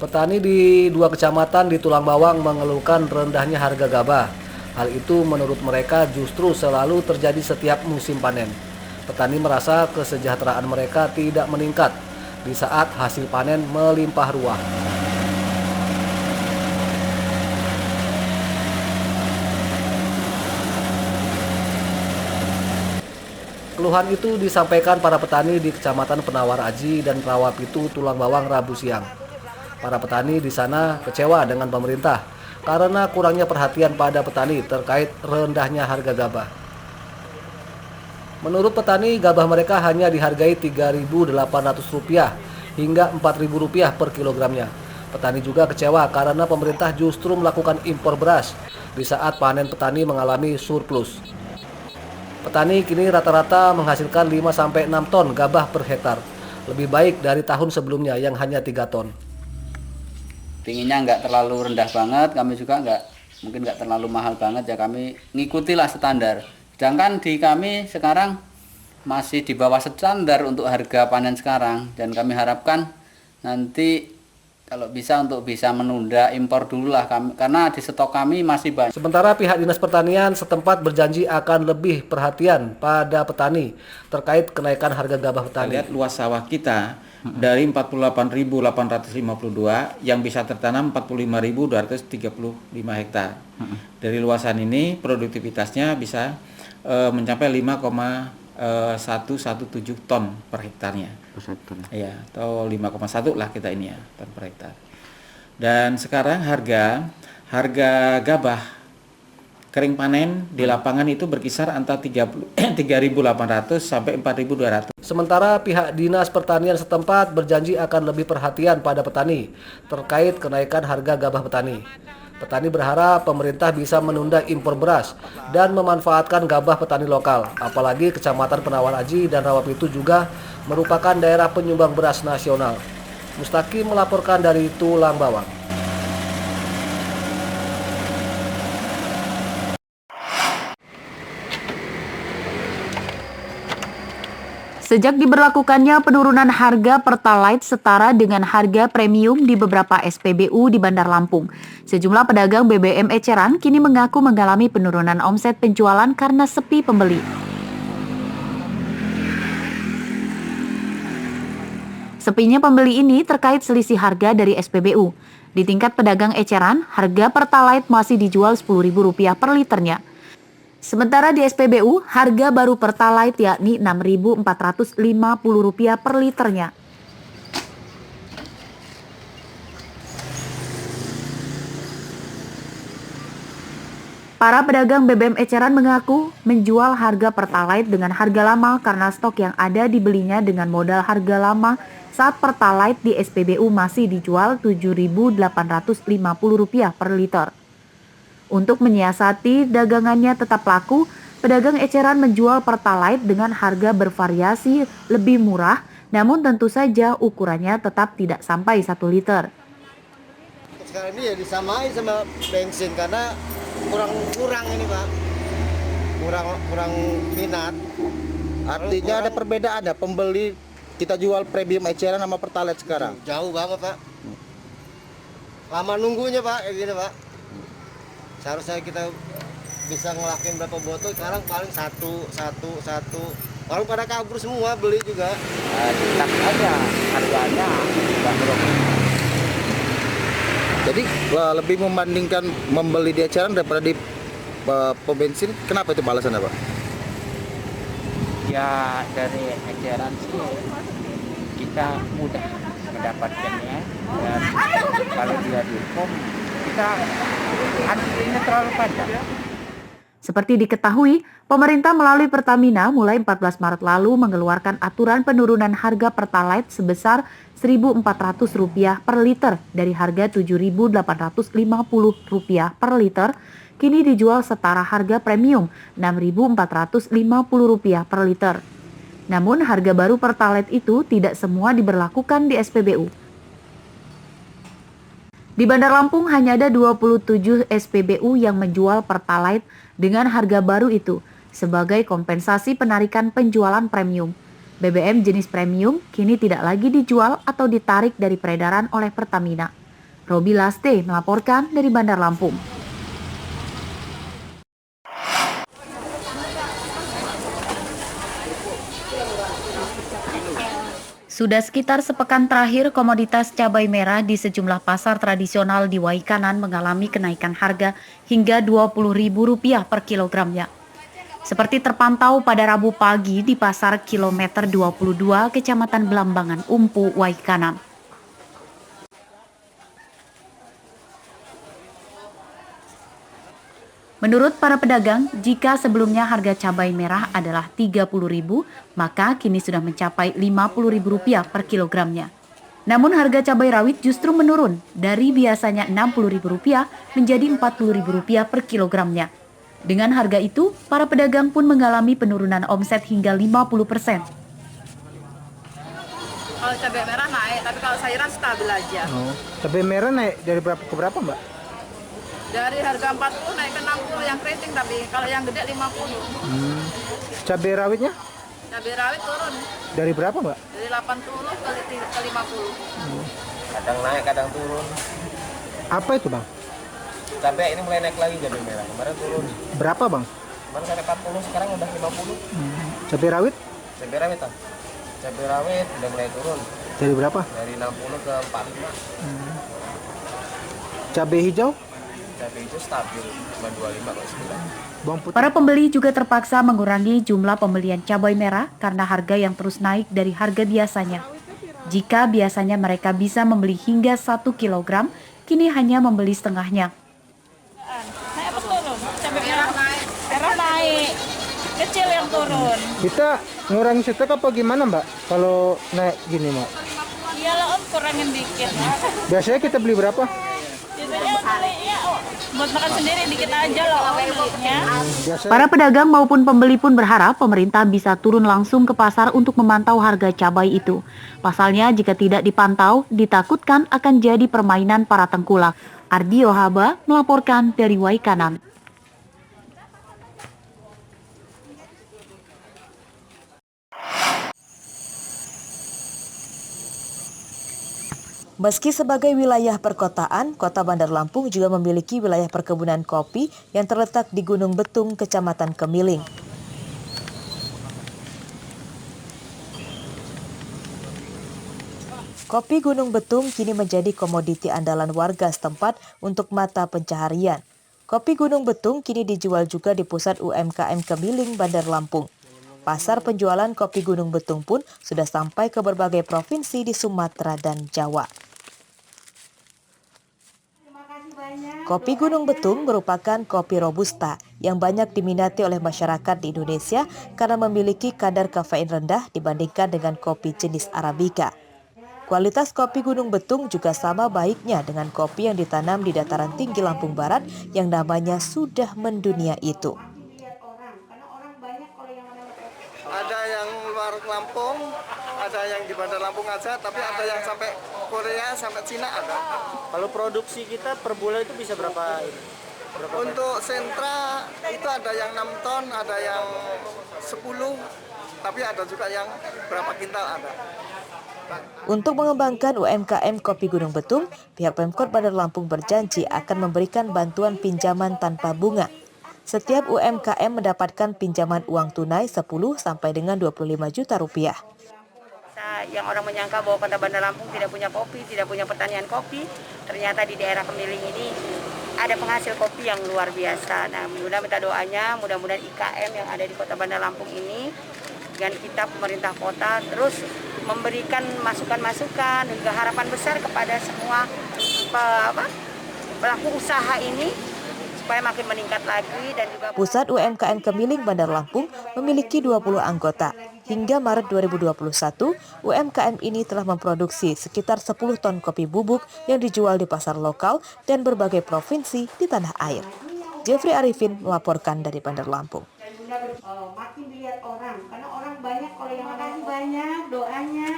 Petani di dua kecamatan di Tulang Bawang mengeluhkan rendahnya harga gabah. Hal itu menurut mereka justru selalu terjadi setiap musim panen. Petani merasa kesejahteraan mereka tidak meningkat di saat hasil panen melimpah ruah. Keluhan itu disampaikan para petani di Kecamatan Penawar Aji dan Rawapitu, Tulang Bawang, Rabu siang. Para petani di sana kecewa dengan pemerintah karena kurangnya perhatian pada petani terkait rendahnya harga gabah. Menurut petani, gabah mereka hanya dihargai Rp3.800 hingga Rp4.000 per kilogramnya. Petani juga kecewa karena pemerintah justru melakukan impor beras di saat panen petani mengalami surplus. Petani kini rata-rata menghasilkan 5-6 ton gabah per hektar, lebih baik dari tahun sebelumnya yang hanya 3 ton. Pinginnya nggak terlalu rendah banget, kami juga mungkin nggak terlalu mahal banget ya, kami ngikutilah standar. Sedangkan di kami sekarang masih di bawah standar untuk harga panen sekarang, dan kami harapkan nanti kalau bisa menunda impor dulu lah kami, karena di stok kami masih banyak. Sementara pihak Dinas Pertanian setempat berjanji akan lebih perhatian pada petani terkait kenaikan harga gabah petani. Lihat luas sawah kita dari 48.852 yang bisa tertanam 45.235 hektar. Dari luasan ini produktivitasnya bisa mencapai 5,117 ton per hektarnya. Ya, atau 5,1 lah kita ini ya, ton per hektar. Dan sekarang harga gabah kering panen di lapangan itu berkisar antara 3.800 sampai 4.200. Sementara pihak Dinas Pertanian setempat berjanji akan lebih perhatian pada petani terkait kenaikan harga gabah petani. Petani berharap pemerintah bisa menunda impor beras dan memanfaatkan gabah petani lokal. Apalagi Kecamatan Penawar Aji dan Rawapitu juga merupakan daerah penyumbang beras nasional. Mustaqim melaporkan dari Tulang Bawang. Sejak diberlakukannya penurunan harga Pertalite setara dengan harga premium di beberapa SPBU di Bandar Lampung, sejumlah pedagang BBM eceran kini mengaku mengalami penurunan omset penjualan karena sepi pembeli. Sepinya pembeli ini terkait selisih harga dari SPBU. Di tingkat pedagang eceran, harga Pertalite masih dijual Rp10.000 per liternya. Sementara di SPBU, harga baru Pertalite yakni Rp6.450 per liternya. Para pedagang BBM eceran mengaku menjual harga Pertalite dengan harga lama karena stok yang ada dibelinya dengan modal harga lama saat Pertalite di SPBU masih dijual Rp7.850 per liter. Untuk menyiasati dagangannya tetap laku, pedagang eceran menjual Pertalite dengan harga bervariasi lebih murah, namun tentu saja ukurannya tetap tidak sampai 1 liter. Sekarang ini ya disamai sama bensin karena kurang ini Pak, kurang minat. Artinya ada perbedaan ya pembeli kita jual premium eceran sama Pertalite sekarang? Jauh banget Pak, lama nunggunya Pak, kayak gini Pak. Seharusnya kita bisa ngelakuin berapa botol, sekarang paling satu. Kalau pada kabur semua beli juga. Ditak aja harganya bandrol. Jadi lebih membandingkan membeli di eceran daripada di pembensin. Kenapa itu alasannya Pak? Ya dari eceran sih kita mudah mendapatkannya, dan kalau dia di pom kita antrinya terlalu panjang. Seperti diketahui, pemerintah melalui Pertamina mulai 14 Maret lalu mengeluarkan aturan penurunan harga Pertalite sebesar Rp1.400 per liter dari harga Rp7.850 per liter, kini dijual setara harga premium Rp6.450 per liter. Namun harga baru Pertalite itu tidak semua diberlakukan di SPBU. Di Bandar Lampung hanya ada 27 SPBU yang menjual Pertalite dengan harga baru itu sebagai kompensasi penarikan penjualan premium. BBM jenis premium kini tidak lagi dijual atau ditarik dari peredaran oleh Pertamina. Robi Laste melaporkan dari Bandar Lampung. Sudah sekitar sepekan terakhir, komoditas cabai merah di sejumlah pasar tradisional di Waikanan mengalami kenaikan harga hingga Rp20.000 per kilogramnya. Seperti terpantau pada Rabu pagi di pasar kilometer 22 Kecamatan Belambangan Umpu, Waikanan. Menurut para pedagang, jika sebelumnya harga cabai merah adalah Rp30.000, maka kini sudah mencapai Rp50.000 per kilogramnya. Namun harga cabai rawit justru menurun dari biasanya Rp60.000 menjadi Rp40.000 per kilogramnya. Dengan harga itu, para pedagang pun mengalami penurunan omset hingga 50%. Kalau cabai merah naik, tapi kalau sayuran stabil aja. Cabai merah naik dari berapa ke berapa, Mbak? Dari harga 40 naik ke 60 yang keriting, tapi kalau yang gede 50. Cabai rawitnya Cabai rawit turun dari berapa, Mbak? dari 80 ke 50. Kadang naik, kadang turun. Apa itu, Bang? Cabai ini mulai naik lagi cabai merah. Kemarin turun. Berapa, Bang? Kemarin sampai 40, sekarang udah 50. Cabai rawit Cabai rawit ah. Cabai rawit udah mulai turun dari berapa? dari 60 ke 45. Cabai hijau? Cabai hijau stabil cuma 25 kok sekitar. Bawang putih? Para pembeli juga terpaksa mengurangi jumlah pembelian cabai merah karena harga yang terus naik dari harga biasanya. Jika biasanya mereka bisa membeli hingga 1 kilogram, kini hanya membeli setengahnya. Naik apa turun? Cabai merah naik. Merah naik. Kecil yang turun. Kita ngurangi stok apa gimana, Mbak? Kalau naik gini, Mbak? Iyalah Om, kurangin dikit. Biasanya kita beli berapa? Biasanya belinya buat makan sendiri dikit aja loh belinya. Biasanya Para pedagang maupun pembeli pun berharap pemerintah bisa turun langsung ke pasar untuk memantau harga cabai itu. Pasalnya jika tidak dipantau, ditakutkan akan jadi permainan para tengkulak. Ardi Ohaba melaporkan dari Waikanan. Meski sebagai wilayah perkotaan, Kota Bandar Lampung juga memiliki wilayah perkebunan kopi yang terletak di Gunung Betung, Kecamatan Kemiling. Kopi Gunung Betung kini menjadi komoditi andalan warga setempat untuk mata pencaharian. Kopi Gunung Betung kini dijual juga di pusat UMKM Kemiling, Bandar Lampung. Pasar penjualan kopi Gunung Betung pun sudah sampai ke berbagai provinsi di Sumatera dan Jawa. Kopi Gunung Betung merupakan kopi robusta yang banyak diminati oleh masyarakat di Indonesia karena memiliki kadar kafein rendah dibandingkan dengan kopi jenis Arabica. Kualitas kopi Gunung Betung juga sama baiknya dengan kopi yang ditanam di dataran tinggi Lampung Barat yang namanya sudah mendunia itu. ada yang luar Lampung, ada yang di Bandar Lampung aja, tapi ada yang sampai Korea, sampai Cina ada. Kalau produksi kita per bulan itu bisa berapa ini? Untuk sentra itu ada yang 6 ton, ada yang 10, tapi ada juga yang berapa kintal ada. Untuk mengembangkan UMKM Kopi Gunung Betung, pihak Pemkot Bandar Lampung berjanji akan memberikan bantuan pinjaman tanpa bunga. Setiap UMKM mendapatkan pinjaman uang tunai 10 sampai dengan 25 juta rupiah. Yang orang menyangka bahwa Kota Bandar Lampung tidak punya kopi, tidak punya pertanian kopi, ternyata di daerah Kemiling ini ada penghasil kopi yang luar biasa. Nah, mudah-mudahan minta doanya, mudah-mudahan IKM yang ada di Kota Bandar Lampung ini dengan kita pemerintah kota terus memberikan masukan-masukan dan juga harapan besar kepada semua pelaku usaha ini supaya makin meningkat lagi dan juga Pusat UMKM Kemiling Bandar Lampung memiliki 20 anggota. Hingga Maret 2021, UMKM ini telah memproduksi sekitar 10 ton kopi bubuk yang dijual di pasar lokal dan berbagai provinsi di tanah air. Jeffrey Arifin melaporkan dari Bandar Lampung. Makin dilihat orang, karena orang banyak, kalau yang makasih banyak doanya.